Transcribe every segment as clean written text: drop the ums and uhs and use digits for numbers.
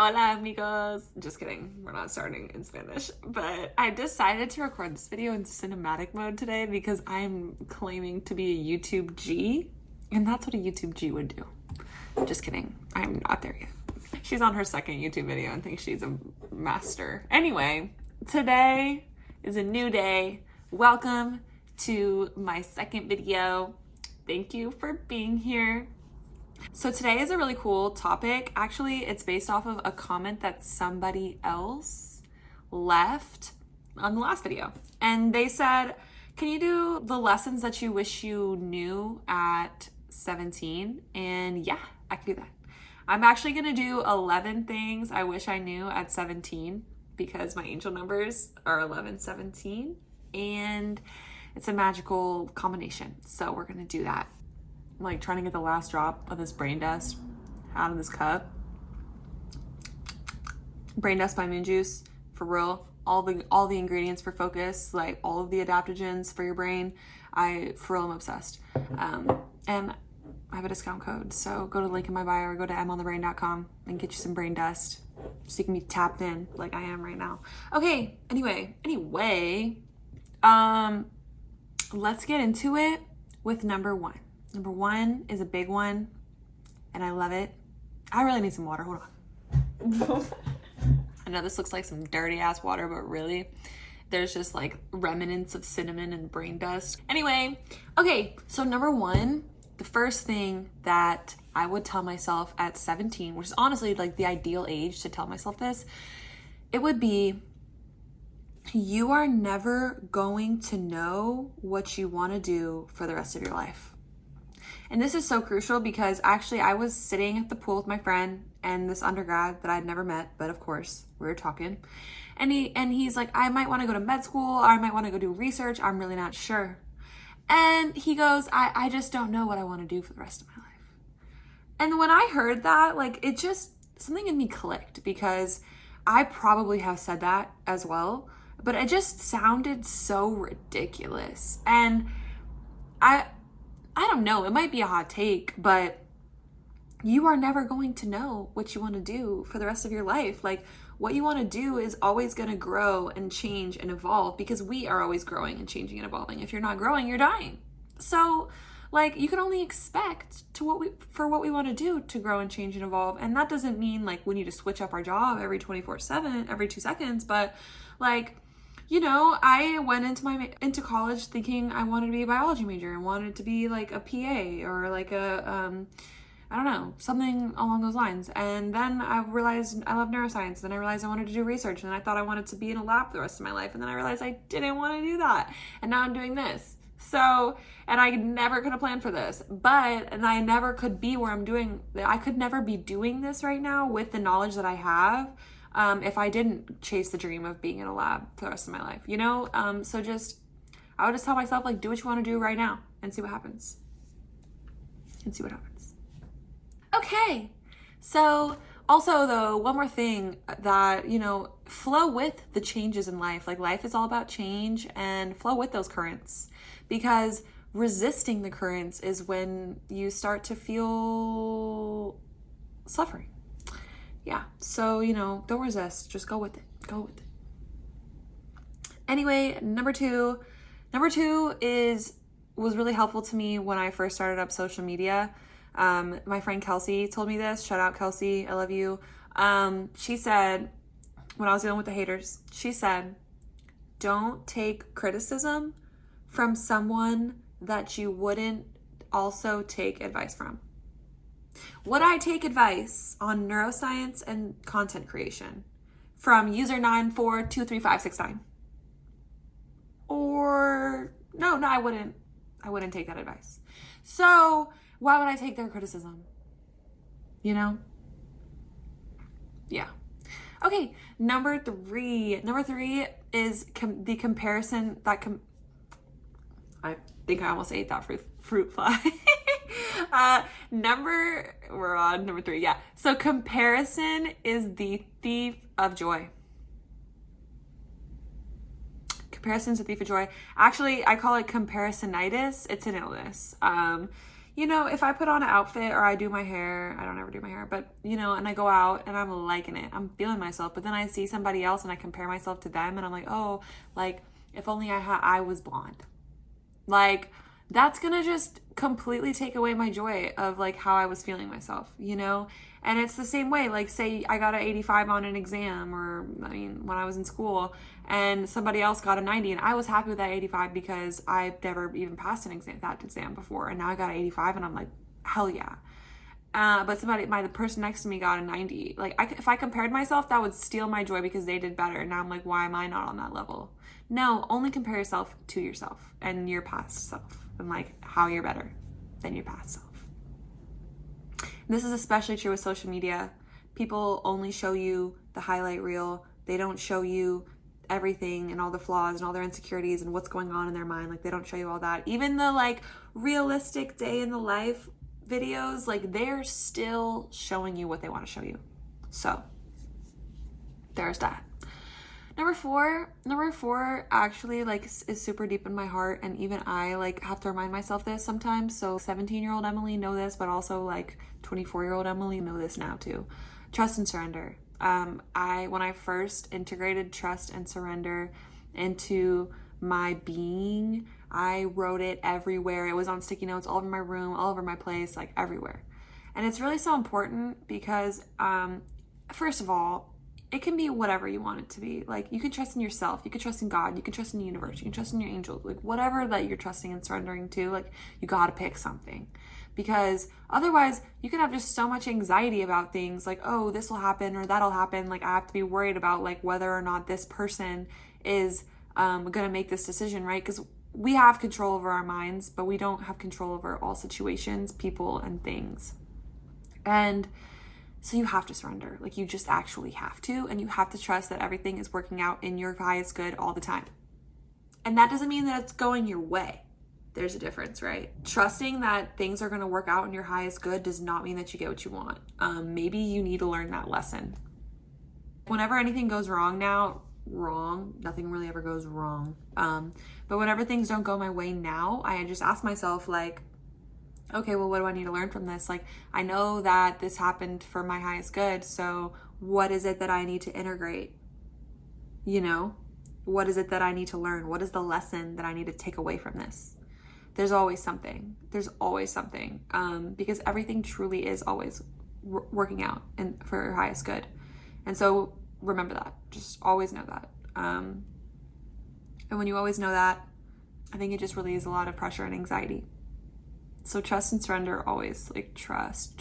Hola amigos. Just kidding. We're not starting in Spanish. But I decided to record this video in cinematic mode today because I'm claiming to be a YouTube G. And that's what a YouTube G would do. Just kidding. I'm not there yet. She's on her second YouTube video and thinks she's a master. Anyway, today is a new day. Welcome to my second video. Thank you for being here. So today is a really cool topic. Actually, it's based off of a comment that somebody else left on the last video. And they said, can you do the lessons that you wish you knew at 17? And yeah, I can do that. I'm actually gonna do 11 things I wish I knew at 17 because my angel numbers are 11, 17, and it's a magical combination. So we're gonna do that. I'm like trying to get the last drop of this brain dust out of this cup. Brain dust by Moon Juice, for real. All the ingredients for focus, like all of the adaptogens for your brain. For real, I'm obsessed. And I have a discount code, so go to the link in my bio or go to emonthebrain.com and get you some brain dust so you can be tapped in like I am right now. Okay, anyway, let's get into it with number one. Number one is a big one, and I love it. I really need some water. Hold on. I know this looks like some dirty ass water, but really, there's just like remnants of cinnamon and brain dust. Anyway, okay, so number one, the first thing that I would tell myself at 17, which is honestly like the ideal age to tell myself this, it would be, you are never going to know what you want to do for the rest of your life. And this is so crucial because actually I was sitting at the pool with my friend and this undergrad that I'd never met, but of course we were talking. And he's like, I might want to go to med school, or I might want to go do research. I'm really not sure. And he goes, I just don't know what I want to do for the rest of my life. And when I heard that, like it just, something in me clicked because I probably have said that as well, but it just sounded so ridiculous. And I don't know, it might be a hot take, but you are never going to know what you want to do for the rest of your life. Like what you want to do is always going to grow and change and evolve because we are always growing and changing and evolving. If you're not growing, you're dying. So like you can only expect for what we want to do to grow and change and evolve. And that doesn't mean like we need to switch up our job every 24/7, every 2 seconds, but like, you know, I went into college thinking I wanted to be a biology major and wanted to be like a PA or like a, I don't know, something along those lines. And then I realized I love neuroscience. Then I realized I wanted to do research, and I thought I wanted to be in a lab for the rest of my life. And then I realized I didn't want to do that. And now I'm doing this. So, and I never could have planned for this, and I never could be where I'm doing. I could never be doing this right now with the knowledge that I have. If I didn't chase the dream of being in a lab for the rest of my life, you know? So I would just tell myself, like, do what you want to do right now and see what happens. Okay. So also though, one more thing that, you know, flow with the changes in life. Like life is all about change, and flow with those currents, because resisting the currents is when you start to feel suffering. Yeah, so, you know, don't resist, just go with it. Anyway, number two was really helpful to me when I first started up social media. My friend Kelsey told me this. Shout out Kelsey, I love you. She said, when I was dealing with the haters, she said, don't take criticism from someone that you wouldn't also take advice from. Would I take advice on neuroscience and content creation from user 9423569? Or no, I wouldn't. I wouldn't take that advice. So why would I take their criticism? You know? Yeah. Okay, number three. Number three is the comparison that I think I almost ate that fruit fly. We're on number three. Yeah. So comparison is the thief of joy. Comparison is a thief of joy. Actually, I call it comparisonitis. It's an illness. you know, if I put on an outfit or I do my hair, I don't ever do my hair, but you know, and I go out and I'm liking it, I'm feeling myself, but then I see somebody else and I compare myself to them and I'm like, oh, like if only I was blonde. Like that's gonna just completely take away my joy of like how I was feeling myself, you know? And it's the same way, like say I got an 85 on an exam, or I mean, when I was in school and somebody else got a 90 and I was happy with that 85 because I've never even passed that exam before. And now I got an 85 and I'm like, hell yeah. But the person next to me got a 90. Like if I compared myself, that would steal my joy because they did better. And now I'm like, why am I not on that level? No, only compare yourself to yourself and your past self and like how you're better than your past self. This is especially true with social media. People only show you the highlight reel. They don't show you everything and all the flaws and all their insecurities and what's going on in their mind. Like they don't show you all that. Even the like realistic day in the life videos, like they're still showing you what they want to show you. So there's that. Number four actually like is super deep in my heart, and even I like have to remind myself this sometimes. So 17-year-old Emily know this, but also like 24-year-old Emily know this now too. Trust and surrender. When I first integrated trust and surrender into my being, I wrote it everywhere. It was on sticky notes all over my room, all over my place, like everywhere. And it's really so important because first of all, it can be whatever you want it to be. Like you can trust in yourself, you can trust in God, you can trust in the universe, you can trust in your angels, like whatever that you're trusting and surrendering to, like you gotta pick something. Because otherwise you can have just so much anxiety about things like, oh, this will happen or that'll happen. Like I have to be worried about like whether or not this person is gonna make this decision, right? Because we have control over our minds, but we don't have control over all situations, people, and things. And so you have to surrender. Like you just actually have to, and you have to trust that everything is working out in your highest good all the time. And that doesn't mean that it's going your way. There's a difference, right? Trusting that things are going to work out in your highest good does not mean that you get what you want. Maybe you need to learn that lesson. Whenever anything goes wrong now, nothing really ever goes wrong. But whenever things don't go my way now, I just ask myself like, okay, well, what do I need to learn from this? Like, I know that this happened for my highest good. So what is it that I need to integrate? You know, what is it that I need to learn? What is the lesson that I need to take away from this? There's always something. Because everything truly is always working out and for your highest good. And so remember that. Just always know that. And when you always know that, I think it just relieves a lot of pressure and anxiety. So trust and surrender always, like trust.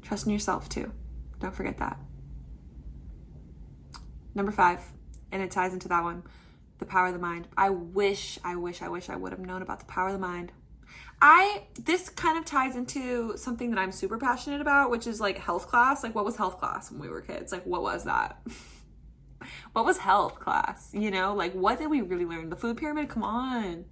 Trust in yourself too. Don't forget that. Number 5, and it ties into that one, the power of the mind. I wish I would have known about the power of the mind. This kind of ties into something that I'm super passionate about, which is like health class. Like what was health class when we were kids? Like what was that? What was health class? You know, like what did we really learn? The food pyramid? Come on.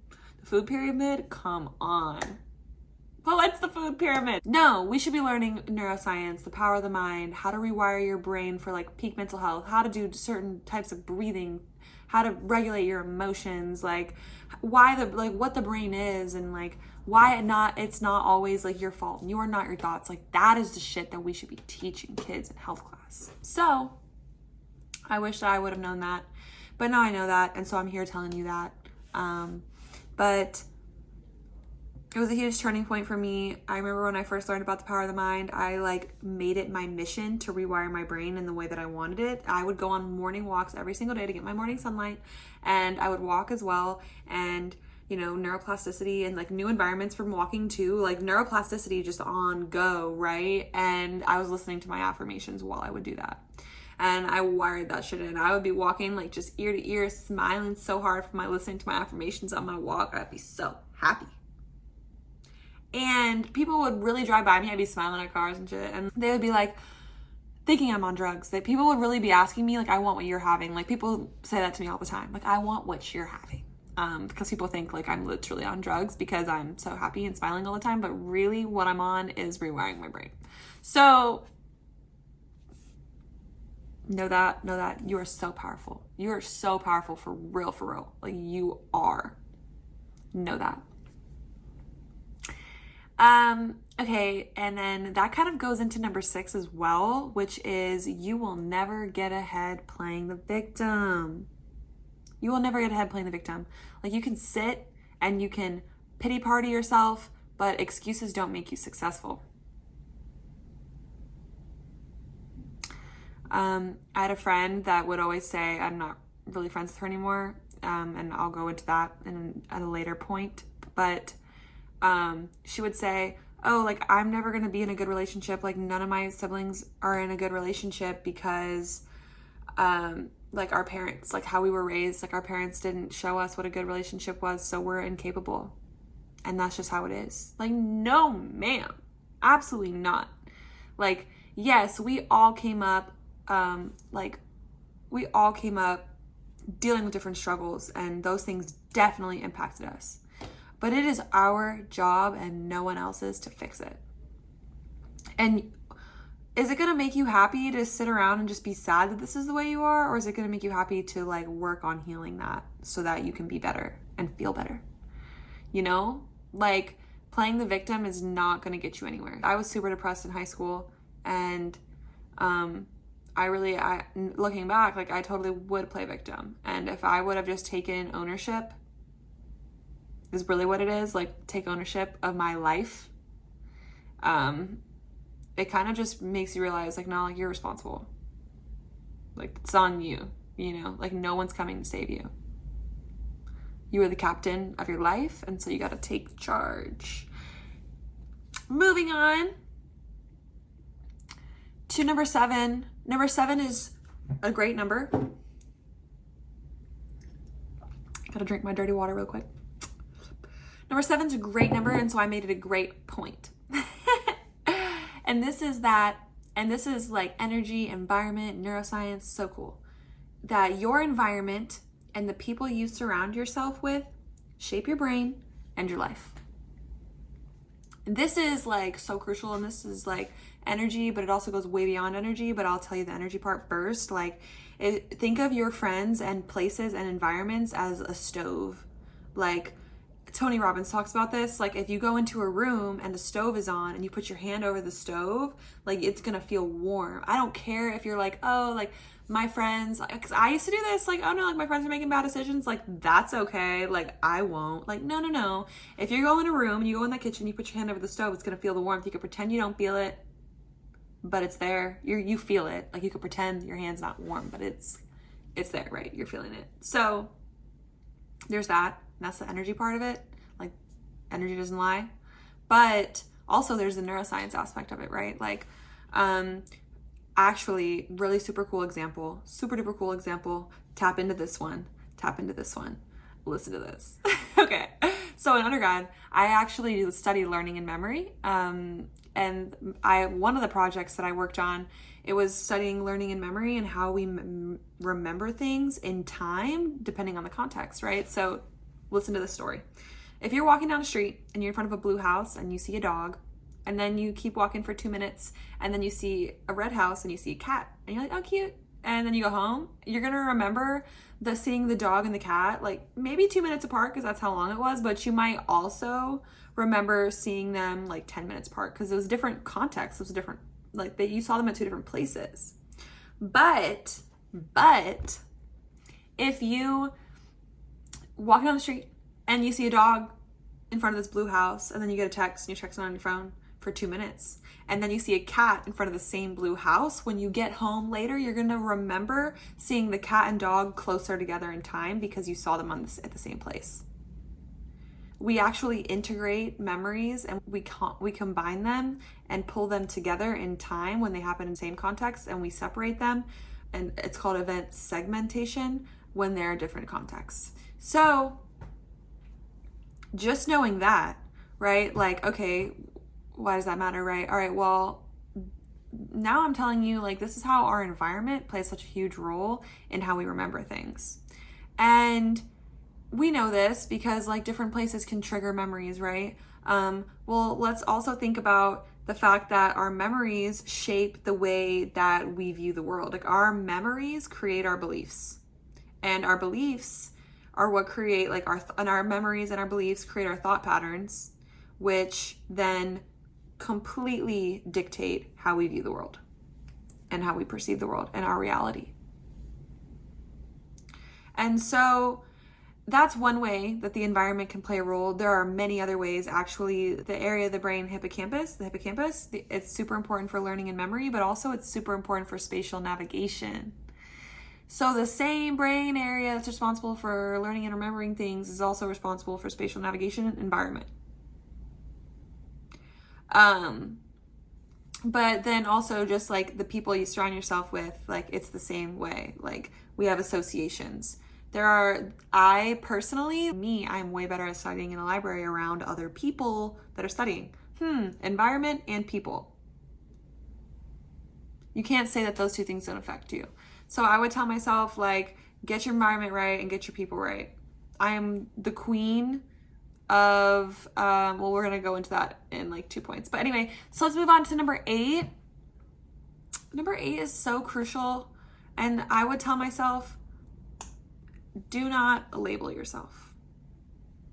Well, what's the food pyramid? No, we should be learning neuroscience, the power of the mind, how to rewire your brain for like peak mental health, how to do certain types of breathing, how to regulate your emotions, like what the brain is, and like why it's not always like your fault. You are not your thoughts. Like that is the shit that we should be teaching kids in health class. So I wish that I would have known that, but now I know that, and so I'm here telling you that. But it was a huge turning point for me. I remember when I first learned about the power of the mind, I like made it my mission to rewire my brain in the way that I wanted it. I would go on morning walks every single day to get my morning sunlight, and I would walk as well. And you know, neuroplasticity and like new environments from walking too, like neuroplasticity just on go, right? And I was listening to my affirmations while I would do that. And I wired that shit in. I would be walking like just ear to ear, smiling so hard from listening to my affirmations on my walk. I'd be so happy. And people would really drive by me. I'd be smiling at cars and shit. And they would be like, thinking I'm on drugs. That people would really be asking me, like, I want what you're having. Like, people say that to me all the time. Like, I want what you're having. Because people think like I'm literally on drugs because I'm so happy and smiling all the time. But really what I'm on is rewiring my brain. So know that you are so powerful. You are so powerful for real. Like you are. Know that. Okay, and then that kind of goes into number 6 as well, which is you will never get ahead playing the victim. You will never get ahead playing the victim. Like, you can sit and you can pity party yourself, but excuses don't make you successful. I had a friend that would always say, I'm not really friends with her anymore, and I'll go into that at a later point, but she would say, oh, like, I'm never going to be in a good relationship. Like, none of my siblings are in a good relationship because, like, our parents, like, how we were raised, like, our parents didn't show us what a good relationship was, so we're incapable. And that's just how it is. Like, no, ma'am. Absolutely not. Like, yes, we all came up, dealing with different struggles, and those things definitely impacted us. But it is our job and no one else's to fix it. And is it going to make you happy to sit around and just be sad that this is the way you are? Or is it going to make you happy to, like, work on healing that so that you can be better and feel better? You know, like, playing the victim is not going to get you anywhere. I was super depressed in high school, and looking back, like, I totally would play victim. And if I would have just taken ownership, is really what it is, like, take ownership of my life, it kind of just makes you realize, like, no, like, you're responsible. Like, it's on you, you know? Like, no one's coming to save you. You are the captain of your life, and so you got to take charge. Moving on to number 7. Number 7 is a great number. Gotta drink my dirty water real quick. Number 7 is a great number, and so I made it a great point. And this is like energy, environment, neuroscience, so cool. That your environment and the people you surround yourself with shape your brain and your life. And this is, like, so crucial, and this is, like, energy, but it also goes way beyond energy, but I'll tell you the energy part first. Like, think of your friends and places and environments as a stove. Like, Tony Robbins talks about this. Like, if you go into a room and the stove is on and you put your hand over the stove, like, it's gonna feel warm. I don't care if you're like, oh, like, my friends, because I used to do this, like, oh no, like, my friends are making bad decisions, like, that's okay, like, I won't. Like, no. If you go in a room and you go in that kitchen, you put your hand over the stove, it's gonna feel the warmth. You can pretend you don't feel it, but it's there. You feel it. Like, you could pretend your hand's not warm, but it's there, right? You're feeling it. So there's that. And that's the energy part of it. Like, energy doesn't lie. But also there's the neuroscience aspect of it, right? Like, actually, really super cool example. Super duper cool example. Tap into this one. Listen to this. Okay. So in undergrad, I actually studied learning and memory. And one of the projects that I worked on, it was studying learning and memory and how we remember things in time, depending on the context, right? So listen to this story. If you're walking down the street and you're in front of a blue house and you see a dog, and then you keep walking for 2 minutes, and then you see a red house and you see a cat, and you're like, oh, cute. And then you go home, you're going to remember seeing the dog and the cat, like, maybe 2 minutes apart, because that's how long it was, but you might also remember seeing them like 10 minutes apart, because it was different context. It was different, like, you saw them at 2 different places. But if you walk down the street and you see a dog in front of this blue house, and then you get a text and you check it on your phone for 2 minutes, and then you see a cat in front of the same blue house, when you get home later, you're going to remember seeing the cat and dog closer together in time because you saw them at the same place. We actually integrate memories, and we combine them and pull them together in time when they happen in the same context, and we separate them, and it's called event segmentation when they're different contexts. So just knowing that, right? Like, okay, why does that matter, right? All right, well, now I'm telling you, like, this is how our environment plays such a huge role in how we remember things. And we know this because, like, different places can trigger memories, right? Well, let's also think about the fact that our memories shape the way that we view the world. Like, our memories create our beliefs, and our beliefs are what create, like, our memories and our beliefs create our thought patterns, which then completely dictate how we view the world and how we perceive the world and our reality. And so that's one way that the environment can play a role. There are many other ways. Actually, the area of the brain, the hippocampus, it's super important for learning and memory, but also it's super important for spatial navigation. So the same brain area that's responsible for learning and remembering things is also responsible for spatial navigation and environment. But then also just like the people you surround yourself with, like it's the same way. Like we have associations. I'm way better at studying in a library around other people that are studying. Environment and people. You can't say that those two things don't affect you. So I would tell myself, like, get your environment right and get your people right. I am the queen of, we're going to go into that in like 2 points. But anyway, so let's move on to number 8. Number 8 is so crucial. And I would tell myself, do not label yourself.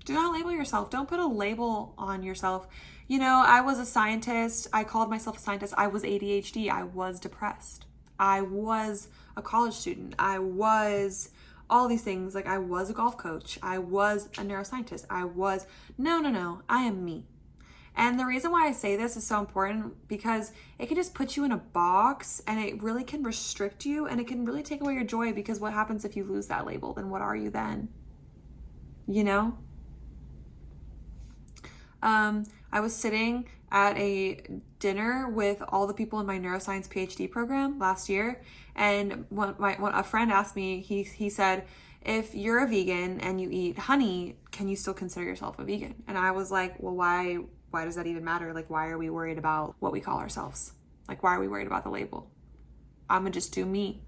Do not label yourself. Don't put a label on yourself. You know, I was a scientist. I called myself a scientist. I was ADHD. I was depressed. I was a college student. I was all these things. Like I was a golf coach. I was a neuroscientist. No. I am me. And the reason why I say this is so important because it can just put you in a box and it really can restrict you and it can really take away your joy, because what happens if you lose that label? Then what are you then? You know? I was sitting at a dinner with all the people in my neuroscience PhD program last year, and when a friend asked me, he said, if you're a vegan and you eat honey, can you still consider yourself a vegan? And I was like, well, why does that even matter? Like, why are we worried about what we call ourselves? Like, why are we worried about the label? I'm gonna just do me.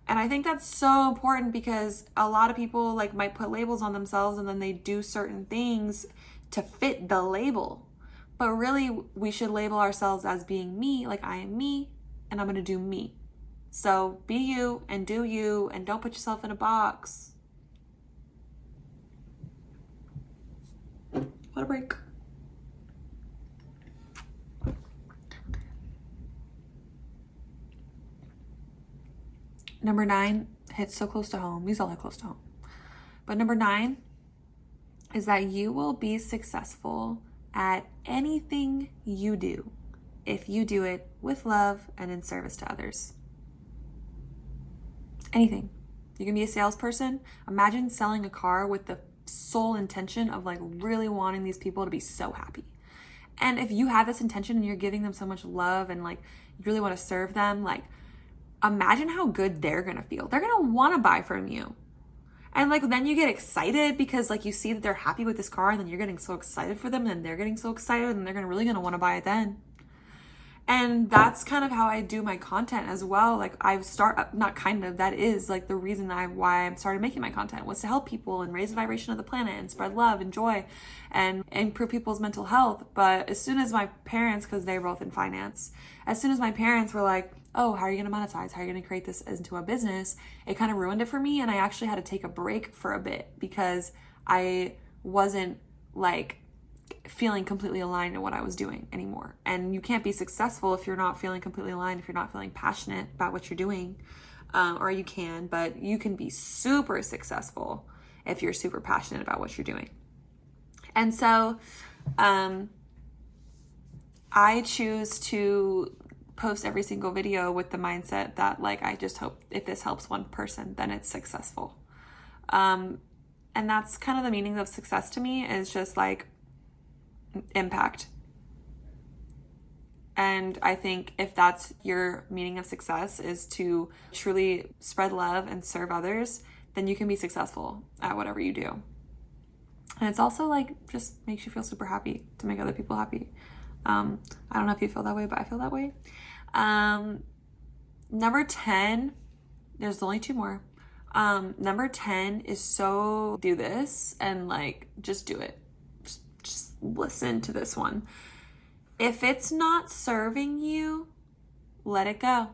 And I think that's so important because a lot of people like might put labels on themselves and then they do certain things to fit the label. But really, we should label ourselves as being me, like I am me, and I'm gonna do me. So be you and do you, and don't put yourself in a box. What a break. Number 9 hits so close to home. These all hit close to home. But number 9 is that you will be successful at anything you do if you do it with love and in service to others. Anything. You can be a salesperson. Imagine selling a car with the sole intention of like really wanting these people to be so happy. And if you have this intention and you're giving them so much love and like you really want to serve them, like imagine how good they're going to feel. They're going to want to buy from you. And like then you get excited because like you see that they're happy with this car, and then you're getting so excited for them, and they're getting so excited, and they're really going to want to buy it then. And that's kind of how I do my content as well. Like that is like the reason why I started making my content, was to help people and raise the vibration of the planet and spread love and joy and improve people's mental health. But as soon as my parents, because they're both in finance, as soon as my parents were like, oh, how are you going to monetize? How are you going to create this into a business? It kind of ruined it for me. And I actually had to take a break for a bit because I wasn't like feeling completely aligned in what I was doing anymore. And you can't be successful if you're not feeling completely aligned, if you're not feeling passionate about what you're doing. Or you can, but you can be super successful if you're super passionate about what you're doing. And so I choose to post every single video with the mindset that like, I just hope if this helps one person, then it's successful. And that's kind of the meaning of success to me, is just like impact. And I think if that's your meaning of success, is to truly spread love and serve others, then you can be successful at whatever you do. And it's also like just makes you feel super happy to make other people happy. I don't know if you feel that way, but I feel that way. Number 10, there's only 2 more. Number 10 is so do this and like, just do it. Just listen to this one. If it's not serving you, let it go.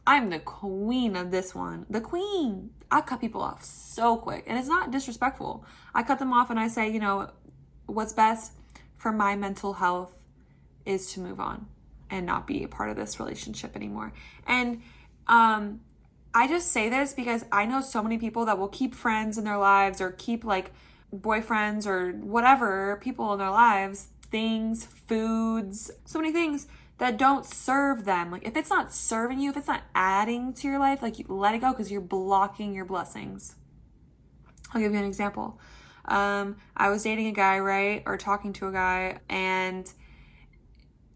I'm the queen of this one. The queen. I cut people off so quick, and it's not disrespectful. I cut them off and I say, you know, what's best for my mental health is to move on and not be a part of this relationship anymore. And I just say this because I know so many people that will keep friends in their lives or keep like boyfriends or whatever people in their lives, things, foods, so many things that don't serve them. Like if it's not serving you, if it's not adding to your life, like you let it go because you're blocking your blessings. I'll give you an example. I was dating a guy, right? Or talking to a guy, and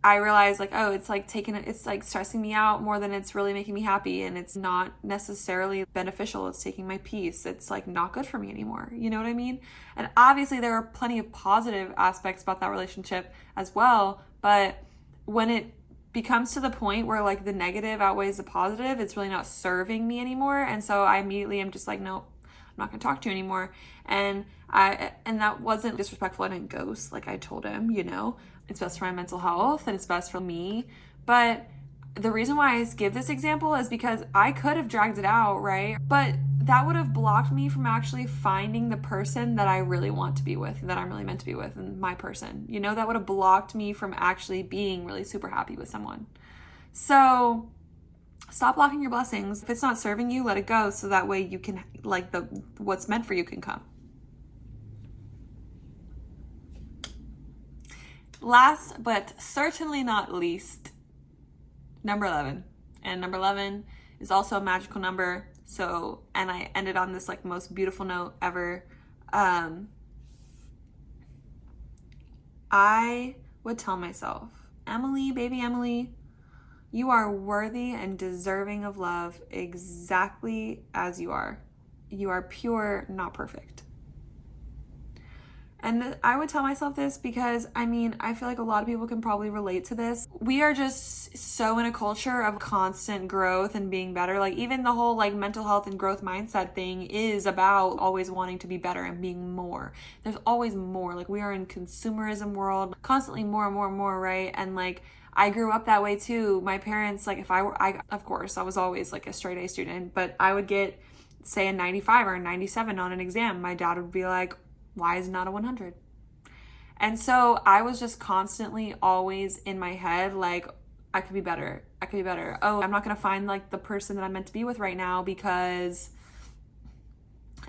I realized like, oh, it's like stressing me out more than it's really making me happy. And it's not necessarily beneficial. It's taking my peace. It's like not good for me anymore. You know what I mean? And obviously there are plenty of positive aspects about that relationship as well. But when it becomes to the point where like the negative outweighs the positive, it's really not serving me anymore. And so I immediately am just like, no, I'm not going to talk to you anymore. And that wasn't disrespectful. I didn't ghost. Like I told him, you know, it's best for my mental health and it's best for me. But the reason why I give this example is because I could have dragged it out, right? But that would have blocked me from actually finding the person that I really want to be with, that I'm really meant to be with, and my person. You know, that would have blocked me from actually being really super happy with someone. So stop blocking your blessings. If it's not serving you, let it go, so that way you can, like, what's meant for you can come. Last but certainly not least, number 11. And number 11 is also a magical number. So, and I ended on this like most beautiful note ever. I would tell myself, Emily, baby Emily, you are worthy and deserving of love exactly as you are. You are pure, not perfect. And I would tell myself this because, I mean, I feel like a lot of people can probably relate to this. We are just so in a culture of constant growth and being better. Like even the whole like mental health and growth mindset thing is about always wanting to be better and being more. There's always more. Like we are in consumerism world, constantly more and more and more, right? And like I grew up that way too. My parents, like if of course, I was always like a straight A student, but I would get, say, a 95 or a 97 on an exam. My dad would be like, why is it not a 100? And so I was just constantly always in my head, like, I could be better. I could be better. Oh, I'm not going to find like the person that I'm meant to be with right now because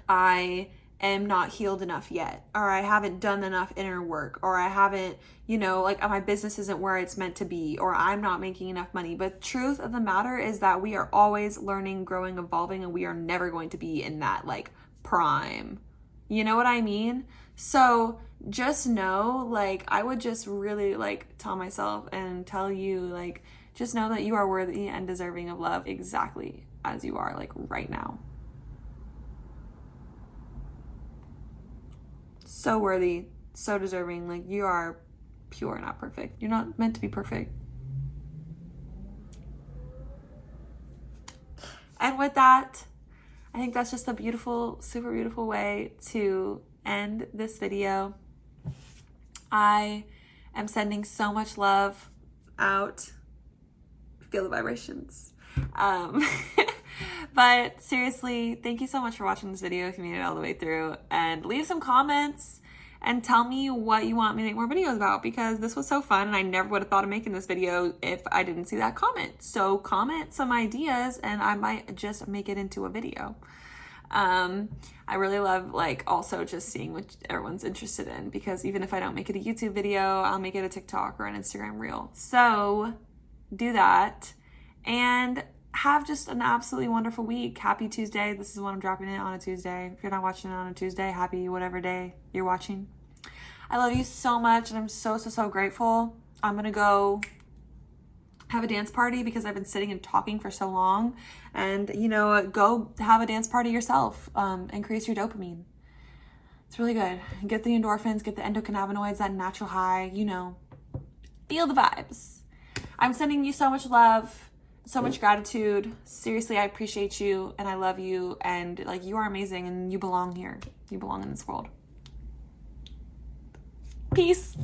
I am not healed enough yet, or I haven't done enough inner work, or I haven't, you know, like my business isn't where it's meant to be, or I'm not making enough money. But truth of the matter is that we are always learning, growing, evolving, and we are never going to be in that like prime. You know what I mean? So just know, like, I would just really like tell myself and tell you, like, just know that you are worthy and deserving of love exactly as you are, like right now. So worthy, so deserving. Like you are pure, not perfect. You're not meant to be perfect. And with that, I think that's just a beautiful, super beautiful way to end this video. I am sending so much love out. Feel the vibrations. But seriously, thank you so much for watching this video if you made it all the way through. And leave some comments and tell me what you want me to make more videos about, because this was so fun and I never would have thought of making this video if I didn't see that comment. So comment some ideas and I might just make it into a video. I really love like also just seeing what everyone's interested in, because even if I don't make it a YouTube video, I'll make it a TikTok or an Instagram reel. So do that and have just an absolutely wonderful week. Happy Tuesday. This is when I'm dropping it, on a Tuesday. If you're not watching it on a Tuesday, happy whatever day you're watching. I love you so much and I'm so, so, so grateful. I'm going to go have a dance party because I've been sitting and talking for so long, and you know, go have a dance party yourself. Increase your dopamine. It's really good. Get the endorphins, get the endocannabinoids, that natural high, you know, feel the vibes. I'm sending you so much love, so much gratitude. Seriously, I appreciate you and I love you, and like you are amazing and you belong here. You belong in this world. Peace.